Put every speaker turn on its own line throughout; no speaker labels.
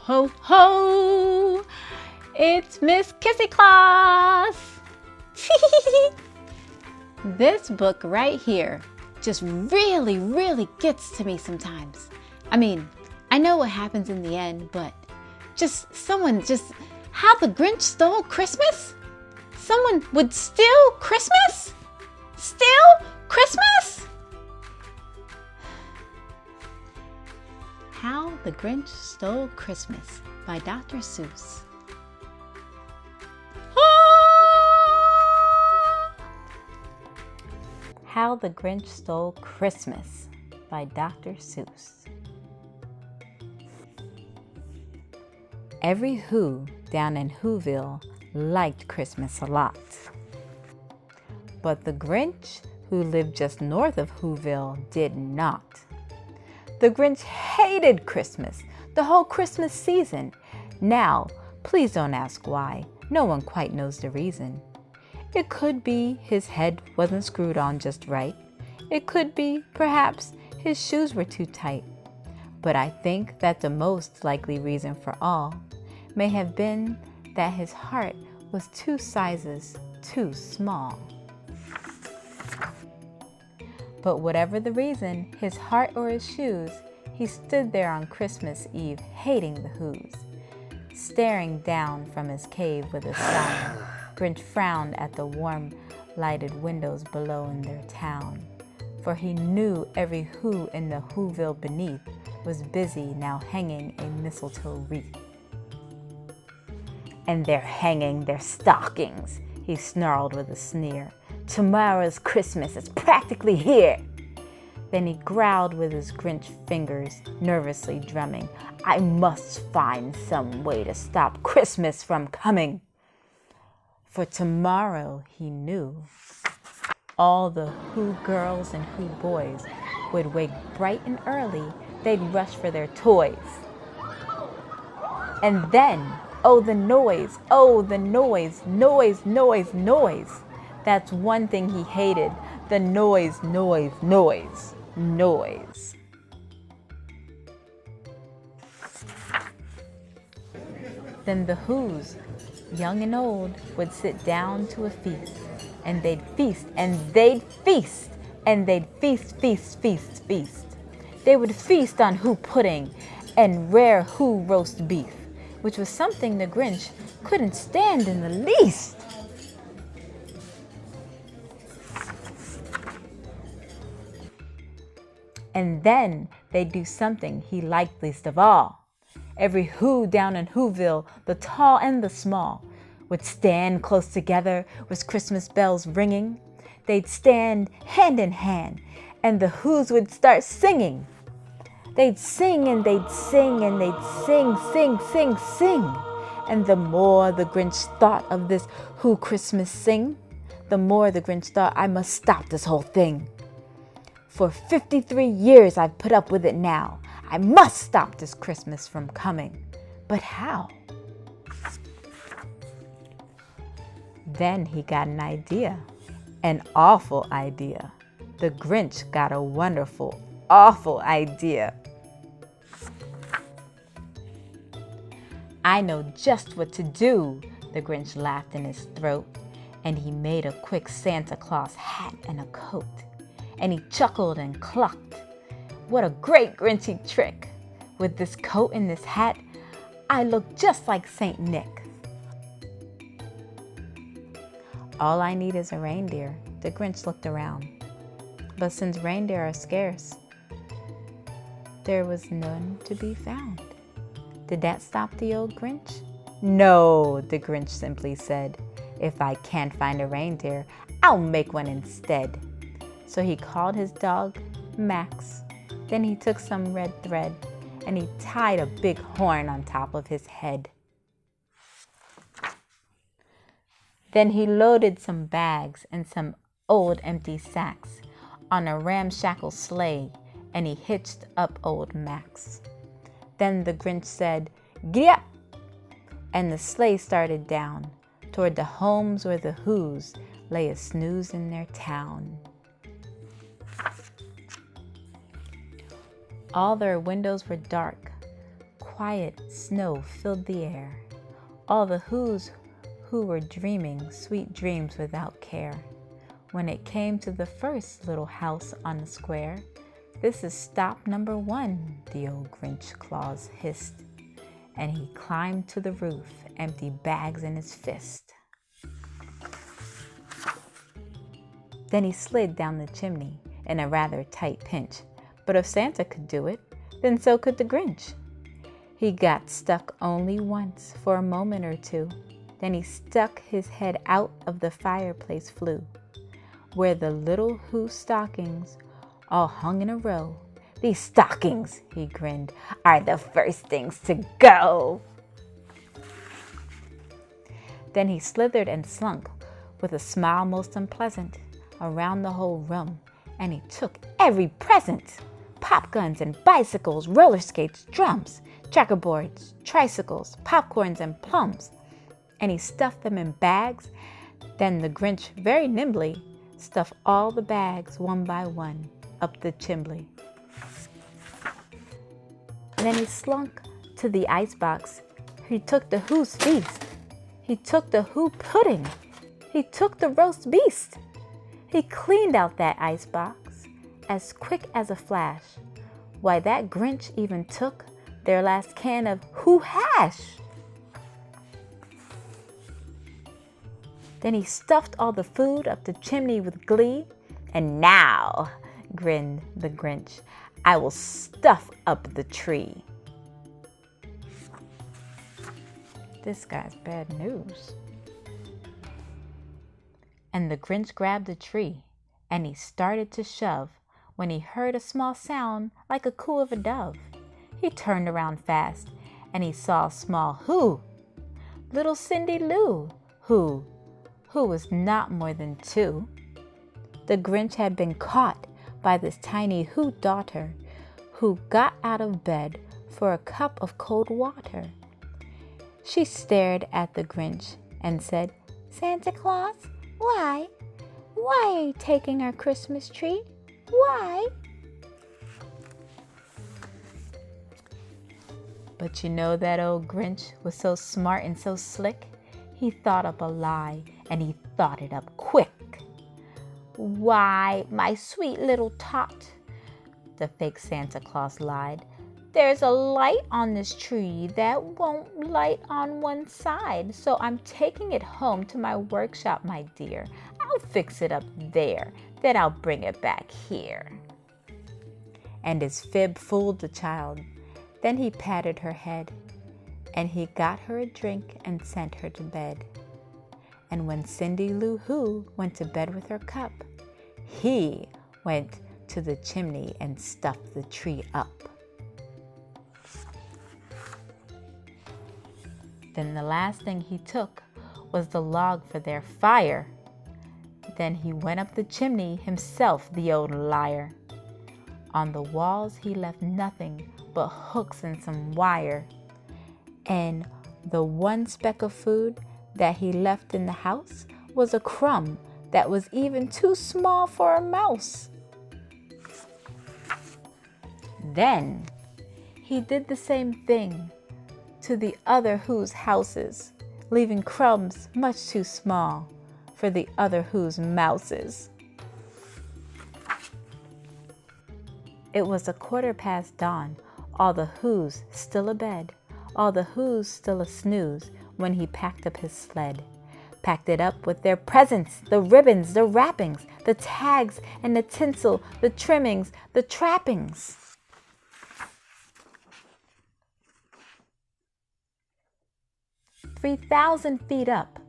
ho, ho! It's Miss Kissy class! This book right here just really gets to me sometimes. I mean, I know what happens in the end, but how the Grinch stole Christmas? Someone would steal Christmas? Steal Christmas? How the Grinch Stole Christmas by Dr. Seuss. How the Grinch Stole Christmas by Dr. Seuss. Every Who down in Whoville liked Christmas a lot. But the Grinch, who lived just north of Whoville, did not. The Grinch hated Christmas, the whole Christmas season. Now, please don't ask why. No one quite knows the reason. It could be his head wasn't screwed on just right. It could be, perhaps, his shoes were too tight. But I think that the most likely reason for all may have been that his heart was 2 sizes too small. But whatever the reason, his heart or his shoes, he stood there on Christmas Eve hating the Whos. Staring down from his cave with a sigh, Grinch frowned at the warm lighted windows below in their town. For he knew every Who in the Whoville beneath was busy now hanging a mistletoe wreath. And they're hanging their stockings, he snarled with a sneer. Tomorrow's Christmas is practically here. Then he growled with his Grinch fingers, nervously drumming. I must find some way to stop Christmas from coming. For tomorrow, he knew, all the Who girls and Who boys would wake bright and early. They'd rush for their toys. And then, oh the noise, noise. That's one thing he hated, the noise. Then the Whos, young and old, would sit down to a feast, and they'd feast, and they'd feast, and they'd feast. They would feast on Who pudding and rare Who roast beef, which was something the Grinch couldn't stand in the least. And then they'd do something he liked least of all. Every Who down in Whoville, the tall and the small, would stand close together with Christmas bells ringing. They'd stand hand in hand, and the Whos would start singing. They'd sing and they'd sing and they'd sing. And the more the Grinch thought of this Who Christmas sing, the more the Grinch thought, I must stop this whole thing. For 53 years I've put up with it now. I must stop this Christmas from coming. But how? Then he got an idea. An awful idea. The Grinch got a wonderful, awful idea. I know just what to do, the Grinch laughed in his throat, and he made a quick Santa Claus hat and a coat. And he chuckled and clucked. What a great Grinchy trick! With this coat and this hat, I look just like Saint Nick. All I need is a reindeer, the Grinch looked around. But since reindeer are scarce, there was none to be found. Did that stop the old Grinch? No, the Grinch simply said. If I can't find a reindeer, I'll make one instead. So he called his dog Max. Then he took some red thread and he tied a big horn on top of his head. Then he loaded some bags and some old empty sacks on a ramshackle sleigh, and he hitched up old Max. Then the Grinch said, "Giddy up!" And the sleigh started down toward the homes where the Whos lay a snooze in their town. All their windows were dark, quiet snow filled the air. All the Whos who were dreaming sweet dreams without care. When it came to the first little house on the square, "This is stop number 1, the old Grinch Claus hissed. And he climbed to the roof, empty bags in his fist. Then he slid down the chimney in a rather tight pinch. But if Santa could do it, then so could the Grinch. He got stuck only once for a moment or two. Then he stuck his head out of the fireplace flue, where the little Who stockings all hung in a row. "These stockings," he grinned, "are the first things to go." Then he slithered and slunk, with a smile most unpleasant, around the whole room, and he took every present. Pop guns and bicycles, roller skates, drums, checkerboards, tricycles, popcorns and plums, and he stuffed them in bags. Then the Grinch very nimbly stuffed all the bags one by one up the chimney. Then he slunk to the icebox. He took the Who's feast. He took the Who pudding. He took the roast beast. He cleaned out that icebox as quick as a flash. Why, that Grinch even took their last can of Who hash. Then he stuffed all the food up the chimney with glee. "And now," grinned the Grinch, "I will stuff up the tree." This guy's bad news. And the Grinch grabbed the tree, and he started to shove, when he heard a small sound like a coo of a dove. He turned around fast, and he saw a small Who, little Cindy Lou, who was not more than 2. The Grinch had been caught by this tiny Who daughter, who got out of bed for a cup of cold water. She stared at the Grinch and said, "Santa Claus, why? Why are you taking our Christmas tree? Why?" But you know that old Grinch was so smart and so slick, he thought up a lie, and he thought it up quick. "Why, my sweet little tot," the fake Santa Claus lied, "there's a light on this tree that won't light on one side, so I'm taking it home to my workshop, my dear. I'll fix it up there, then I'll bring it back here." And his fib fooled the child. Then he patted her head, and he got her a drink and sent her to bed. And when Cindy Lou Who went to bed with her cup, he went to the chimney and stuffed the tree up. Then the last thing he took was the log for their fire. Then he went up the chimney himself, the old liar. On the walls he left nothing but hooks and some wire. And the one speck of food that he left in the house was a crumb that was even too small for a mouse. Then he did the same thing to the other Who's houses, leaving crumbs much too small for the other Who's mouses. It was 1/4 dawn, all the Who's still abed, all the Who's still a snooze, when he packed up his sled. Packed it up with their presents, the ribbons, the wrappings, the tags and the tinsel, the trimmings, the trappings. "3,000 feet up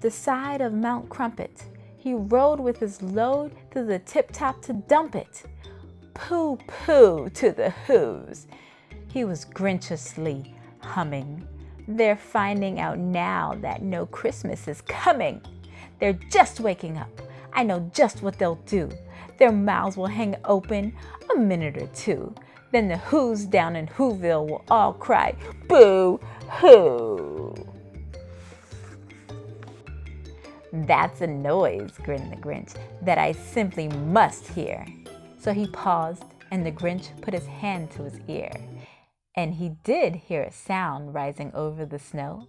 the side of Mount Crumpet, he rode with his load to the tip-top to dump it. Pooh-pooh to the Who's," he was Grinchiously humming. "They're finding out now that no Christmas is coming. They're just waking up. I know just what they'll do. Their mouths will hang open a minute or two. Then the Who's down in Whoville will all cry, boo-hoo." "That's a noise," grinned the Grinch, "that I simply must hear." So he paused, and the Grinch put his hand to his ear. And he did hear a sound rising over the snow.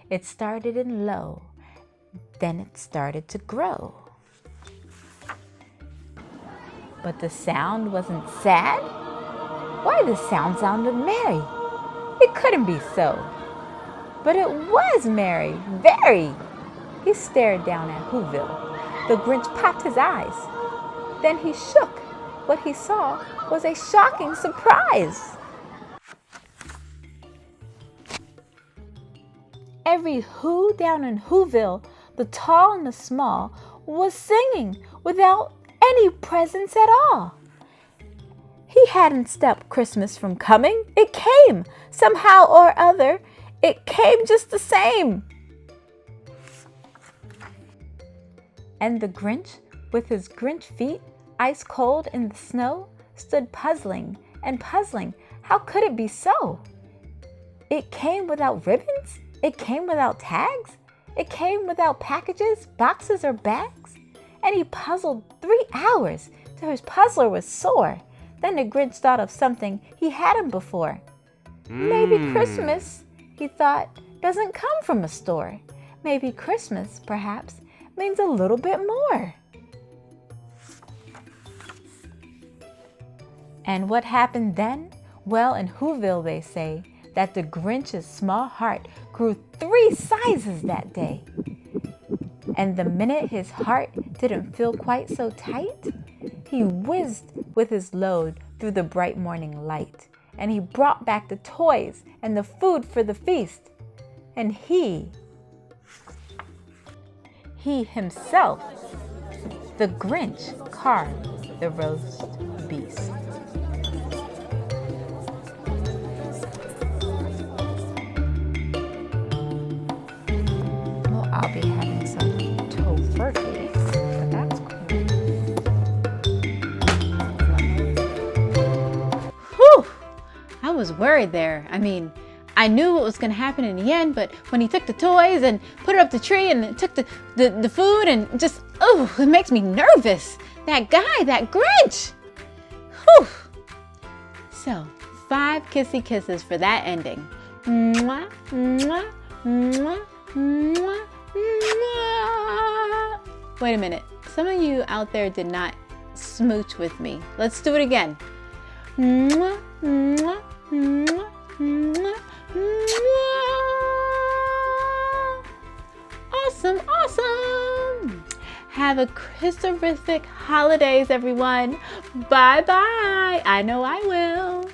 It started in low, then it started to grow. But the sound wasn't sad. Why, the sound sounded merry. It couldn't be so. But it was merry, very. He stared down at Whoville. The Grinch popped his eyes. Then he shook. What he saw was a shocking surprise. Every Who down in Whoville, the tall and the small, was singing without any presents at all. He hadn't stopped Christmas from coming. It came, somehow or other. It came just the same. And the Grinch, with his Grinch feet ice cold in the snow, stood puzzling and puzzling. How could it be so? It came without ribbons? It came without tags? It came without packages, boxes, or bags? And he puzzled 3 hours till his puzzler was sore. Then the Grinch thought of something he hadn't before. Maybe Christmas, he thought, doesn't come from a store. Maybe Christmas, perhaps, means a little bit more. And what happened then? Well, in Whoville they say that the Grinch's small heart grew 3 sizes that day. And the minute his heart didn't feel quite so tight, he whizzed with his load through the bright morning light. And he brought back the toys and the food for the feast. And he himself, the Grinch, carved the roast beast. Well, I'll be having some tofurkey, but that's cool.
Whew! I was worried there. I knew what was going to happen in the end, but when he took the toys and put it up the tree and took the food and just, it makes me nervous. That guy, that Grinch. Whew. So, 5 kissy kisses for that ending. Mwah, mwah, mwah, mwah, mwah. Wait a minute. Some of you out there did not smooch with me. Let's do it again. Mwah, mwah, mwah, mwah. Awesome, awesome. Have a Christoperific holidays, everyone. Bye-bye. I know I will.